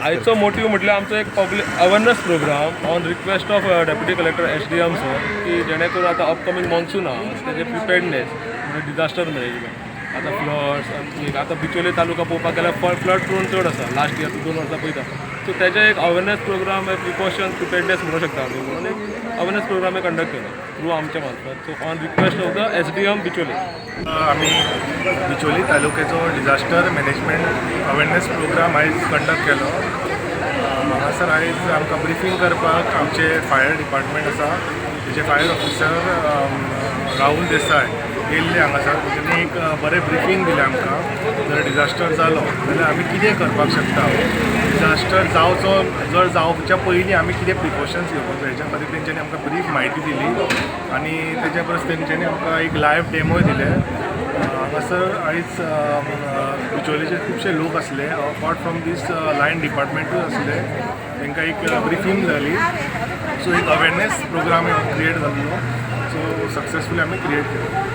आयचो मोटीव म्हटल्यार आमचो एक public awareness programme on request of deputy collector SDM sir की जेणे करून आतां अपकमींग मॉन्सून आहा तेजे प्रिपेर्डनेस म्हणजे डिजास्टर मॅनेजमेंट आतां फ्लड्स आनी आतां बिचोले तालुका पळोवपाक गेल्यार फ्लड प्रोन चड आसा लास्ट इयर 2 वर्सां पयता सो तेजे एक अवेरनेस प्रोग्राम प्रिकॉशन प्रिपेर्डनेस म्हणूं शकता आमी म्हणून एक अवेरनेस प्रोग्राम कंडक्ट केलो थ्रू आमच्या मार्फत so on request of the SDM बिचोले आमी Bicholim तालुक्याचो disaster management awareness programme आयज कंडक्ट केलो हांगासर आयज आमकां ब्रिफींग करपाक आमचे फायर डिपार्टमेंट आसा तेजे फायर ऑफिसर राहुल देसाय येयल्ले हांगासर तेणी एक बरें ब्रिफींग दिलें आमकां जर डिजास्टर जालो जाल्यार आमी कितें करपाक शकता डिजास्टर जावचो जर जावच्या पयलीं आमी कितें प्रिकॉशन्स घेवपाक जाय हेच्या खातीर तेंच्यांनी आमकां ब्रीफ म्हायती दिली आनी तेच्या परस तेंच्यांनी आमकां एक लायव्ह डेमोय दिले हांगासर आयज बिचोलेचे खुबशे लोक आसले अपार्ट फ्रॉम दीस लायन डिपार्टमेंटूय आसले तांकां एक ब्रिफींग जाली सो एक अवेरनेस प्रोग्राम क्रिएट जाल्लो सो सक्सेसफुली आमी क्रिएट केलो